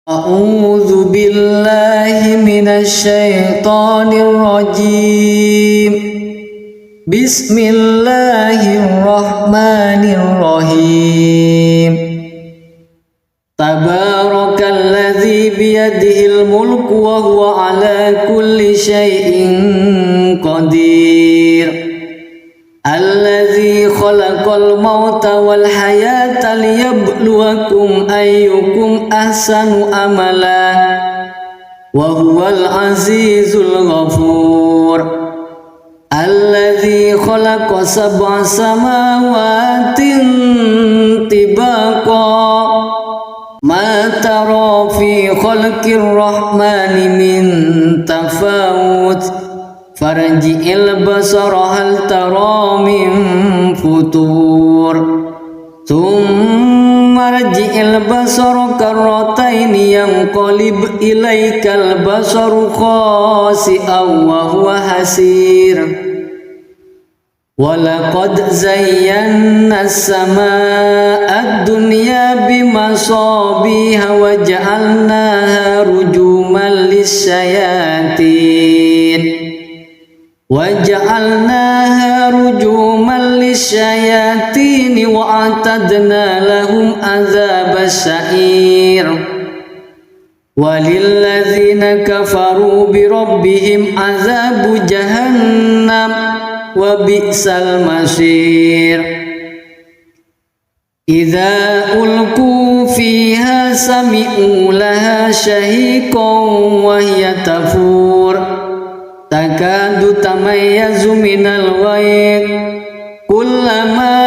A'udzu billahi minasy syaithanir rajim. Bismillahirrahmanirrahim. Tabarakalladzi biyadihil mulku wa huwa ala kulli syai'in qadir. Alladzi khalaqal mauta wal hayata liyabluwakum ayyukum ahsanu amala wa huwal azizul ghafur. Alladzi khalaqa sab'a samawatin tibaqa ma tara fi khalqir rahmani min tafawut farji'il basara hal tara min futur thumma rji'il basara karrataini yanqalib ilaikal basaru khasi'an wa huwa hasir. Walaqad zayyana as-samaa'a ad-dunya bimasabiha wa ja'alnaha rujuman lis-syayatin وَجَعَلْنَاهَا رُجُومًا لِلشَّيَاطِينِ وَأَعْتَدْنَا لَهُمْ عَذَابَ السَّعِيرِ. وَلِلَّذِينَ كَفَرُوا بِرَبِّهِمْ عَذَابُ جَهَنَّمَ وَبِئْسَ الْمَصِيرُ. إِذَا أُلْقُوا فِيهَا سَمِعُوا لَهَا شَهِيقًا وَهِيَ تَفُورُ takadu tamayyazu minal ghayz kullama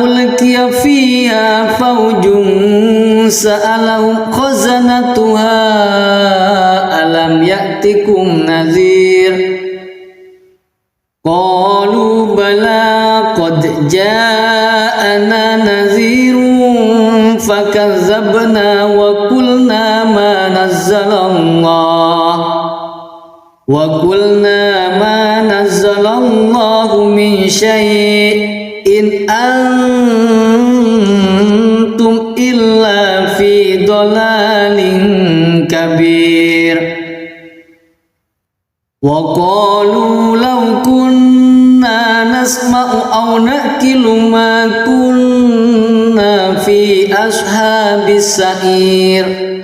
ulqiya fiha fawjun sa'alahum khazanatuha alam ya'tikum nadhir qalu bala qad ja'ana nadhirun fakazzabna wa qulna ma nazzalallah وَقُلْنَا مَا نَزَّلَ اللَّهُ مِنْ شَيْءٍ إِنْ أَنْتُمْ إِلَّا فِي ضَلَالٍ كَبِيرٍ. وَقَالُوا لَوْ كُنَّا نَسْمَعُ أَوْ نَعْقِلُ مَا كُنَّا فِي أَصْحَابِ السَّعِيرِ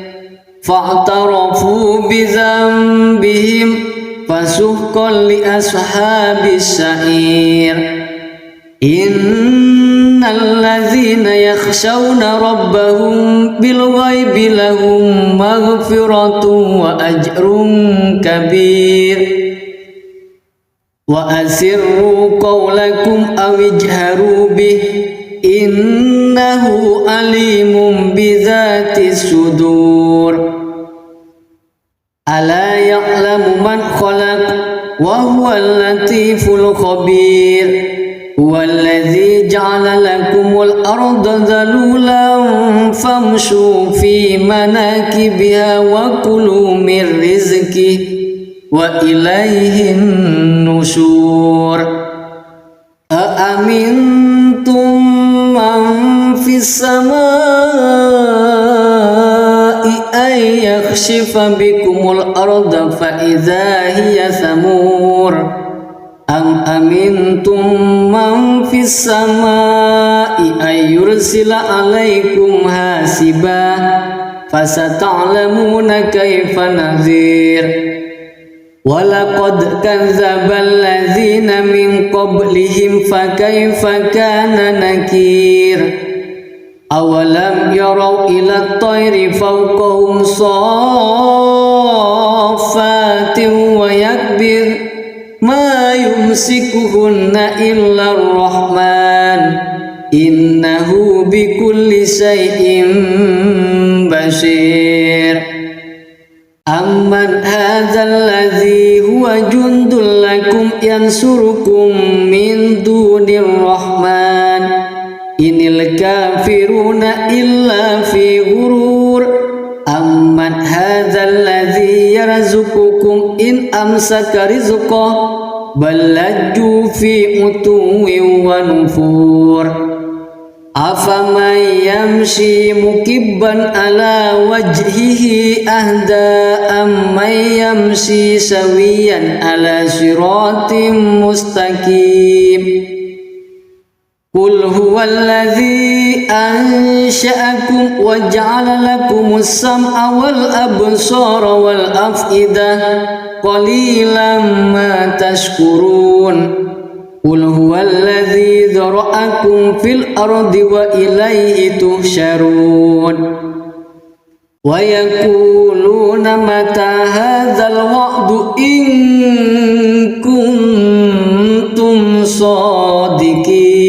فَاعْتَرَفُوا بِذَنبِهِمْ فَسُحْقًا لِأَصْحَابِ السَّعِيرِ. إِنَّ الَّذِينَ يَخْشَوْنَ رَبَّهُمْ بِالْغَيْبِ لَهُمْ مَغْفِرَةٌ وَأَجْرٌ كَبِيرٌ. وَأَسِرُّوا قَوْلَكُمْ أَوِ اجْهَرُوا بِهِ إِنَّهُ عَلِيمٌ بِذَاتِ الصُّدُورِ. ألا يعلم من خلق وهو اللطيف الخبير. هو الذي جعل لكم الأرض ذلولا فامشوا في مناكبها وكلوا من رزقه وإليه النشور. أأمنتم من في السماء أن يخسف بكم الأرض فإذا هي ثمور أم أمنتم من في السماء أن يرسل عليكم حاسبا فستعلمون كيف نذير. وَلَقَدْ كَذَّبَ الَّذِينَ مِنْ قَبْلِهِمْ فَكَيْفَ كَانَ نَكِيرِ. أَوَلَمْ يَرَوْا إِلَى الطَّيْرِ فَوْقَهُمْ صَافَّاتٍ وَيَقْبِضْنَ مَا يُمْسِكُهُنَّ إِلَّا الرَّحْمَنُ إِنَّهُ بِكُلِّ شَيْءٍ بَصِيرٌ. أَمَّنْ هَذَا الَّذِي هُوَ جُنْدٌ لَكُمْ يَنْصُرُكُمْ مِنْ دُونِ الرَّحْمَنِ إِنِ الْكَافِرُونَ إِلَّا فِي غُرُورٍ. أَمَّنْ هَذَا الَّذِي يَرْزُقُكُمْ إِنْ أَمْسَكَ رِزْقَهُ بَلْ لَجُّوا فِي عُتُوٍّ وَنُفُورٍ. أفمن يمشي مكبا على وجهه أهدى أمن يمشي سويا على صراط مستقيم قل هو الذي أنشأكم وجعل لكم السمع والأبصار والأفئدة قليلا ما تشكرون قل هو الذي ذرأكم في الأرض وإليه تحشرون ويقولون متى هذا الوعد إن كنتم صادقين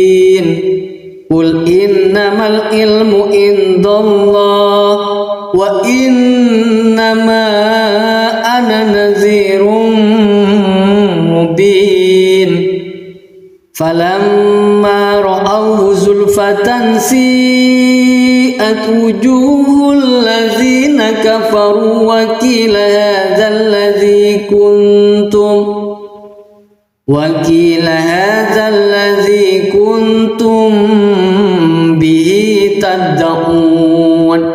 قل إنما العلم عند الله وإنما أنا نذير مبين فلما رأوه زلفة سيئت وجوه الذين كفروا وقيل هذا الذي كنتم به تدعون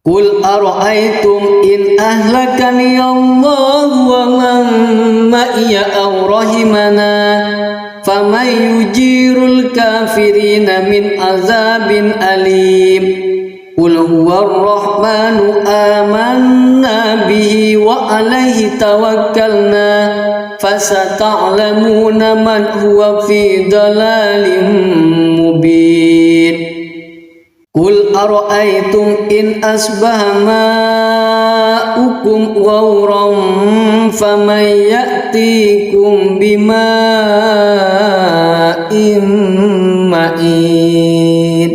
قل أرأيتم إن أهلكني الله ومن معي أو رحمنا فمن يجير الكافرين من عذاب أليم قل هو الرحمن آمنا به وعليه توكلنا فستعلمون من هو في ضلال مبين قل أرأيتم إن أصبح ماؤكم غورا فمن يأتيكم بماء معين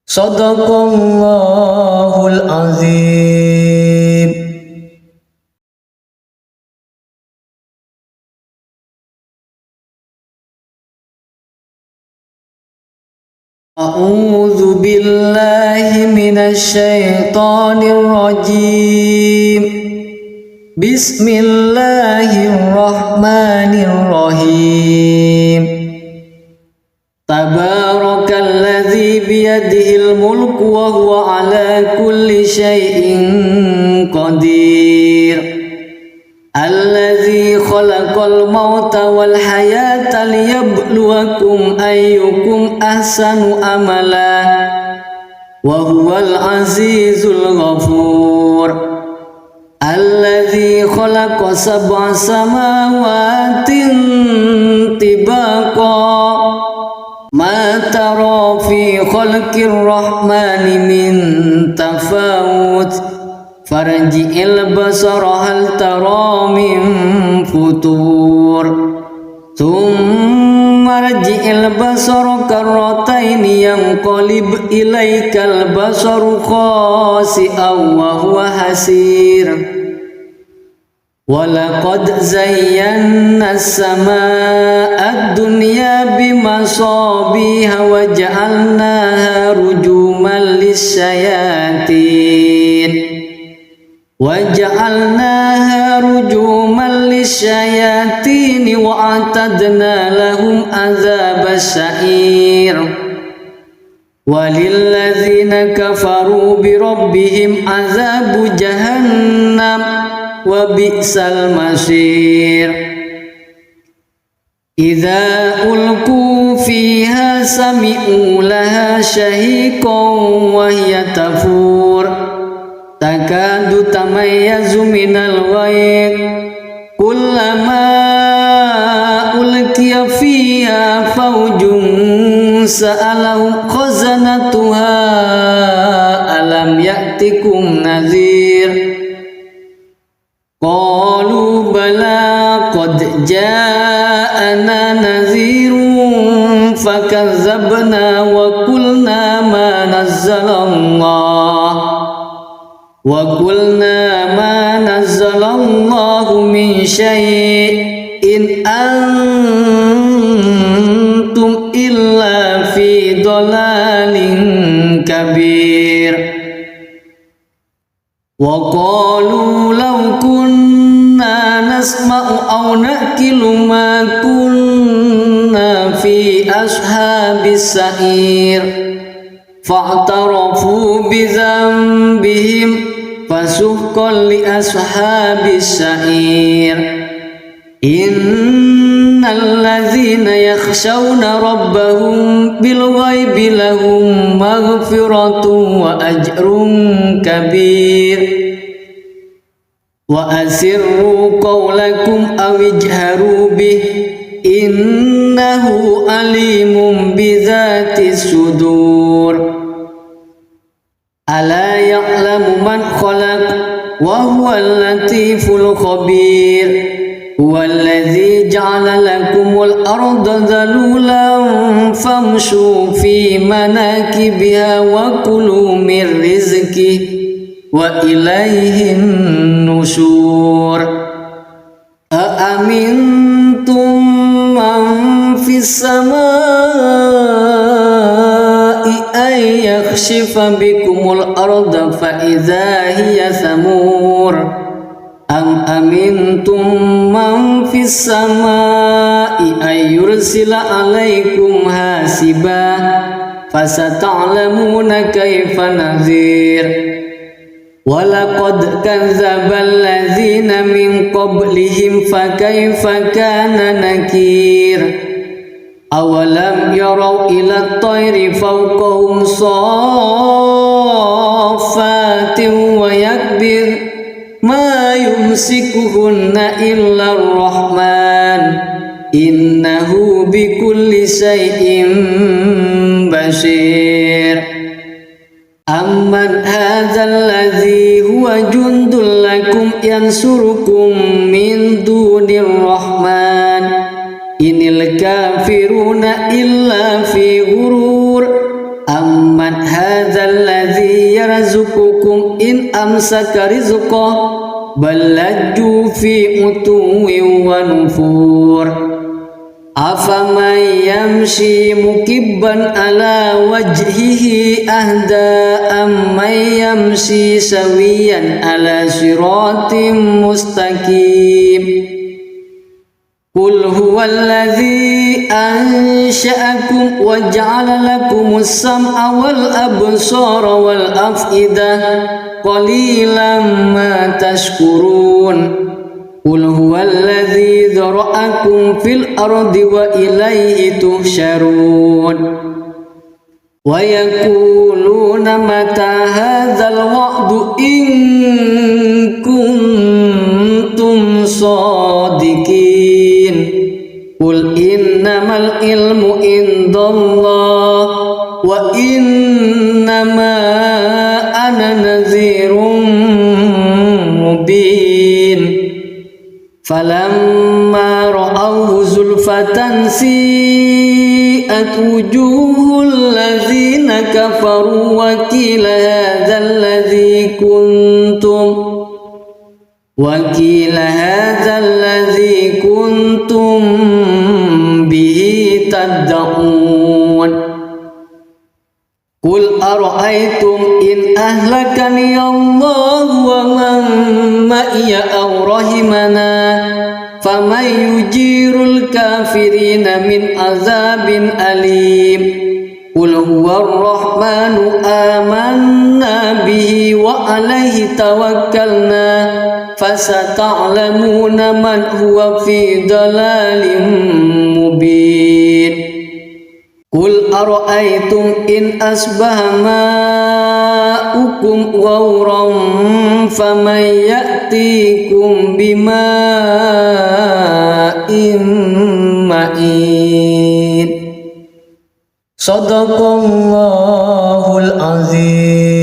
صدق الله العظيم. أعوذ بالله من الشيطان الرجيم بسم الله الرحمن الرحيم تبارك الذي بيده الملك وهو على كل شيء قدير الذي خلق الموت والحياة ليبلوكم أيكم أحسن عملا وهو العزيز الغفور الذي خلق 7 سماوات طباقا ما ترى في خلق الرحمن من تفاوت فارجع البصر هل ترى من فطور ثم ارجع البصر كرتين ينقلب إليك البصر خاسئا وهو حسير ولقد زينا السماء الدنيا بمصابيح وجعلناها رجوما للشياطين وأعتدنا لهم عذاب السعير وللذين كفروا بربهم عذاب جهنم وبئس المصير إذا ألقوا فيها سمعوا لها شهيقا وهي تفور تكاد تميز من الغيظ كلما ألقي فيها فوج سألهم خزنتها ألم يأتكم نذير قالوا بلى قد جاءنا نذير فكذبنا وقلنا ما نزل الله من شيء إن أنتم إلا في ضلال كبير وقالوا لو كنا نسمع أو نأكل ما كنا كنا في أصحاب السعير فاعترفوا بذنبهم فسحقا لأصحاب السعير إن الذين يخشون ربهم بالغيب لهم مغفرة وأجر كبير وأسروا قولكم أو اجهروا به إنه عليم بذات الصدور ألا يعلم من خلق وهو اللطيف الخبير هو الذي جعل لكم الأرض ذلولا فامشوا في مناكبها وكلوا من رزقه وإليه النشور أأمنتم من في السماء أن يخسف بكم الأرض فإذا هي ثمور أم أمنتم من في السماء أن يرسل عليكم حاسبا فستعلمون كيف نذير ولقد كذب الذين من قبلهم فكيف كان نكير أولم يروا إلى الطير فوقهم صافات ويكبر ما يمسكهن إلا الرحمن إنه بكل شيء بصير أمن هذا الذي هو جند لكم ينصركم من دون الرحمن إن الكافرون إلا في غرور أمن هذا الذي يرزقكم إن أمسك رزقه بل لجوا في عتو ونفور أفمن يمشي مكبا على وجهه أهدى أمن يمشي سويا على صراط مستقيم قل هو الذي أنشأكم وجعل لكم السمع والأبصار والأفئدة قليلا ما تشكرون قل هو الذي ذرأكم في الأرض وإليه تحشرون ويقولون متى هذا الوعد إن كنتم صادقين قل إنما العلم عند الله وإنما أنا نذير مبين فلما رأوه زلفة سيئت وجوه الذين كفروا وقيل هذا الذي كنتم به تدعون قل أرأيتم إن أهلكني الله ومن معي أو رحمنا فمن يجير الكافرين من عذاب أليم قل هو الرحمن آمنا به وعليه توكلنا فستعلمون من هو في ضلال مبين قل أرأيتم إن أصبح ماؤكم غورا فمن يأتيكم بماء معين صدق الله العظيم.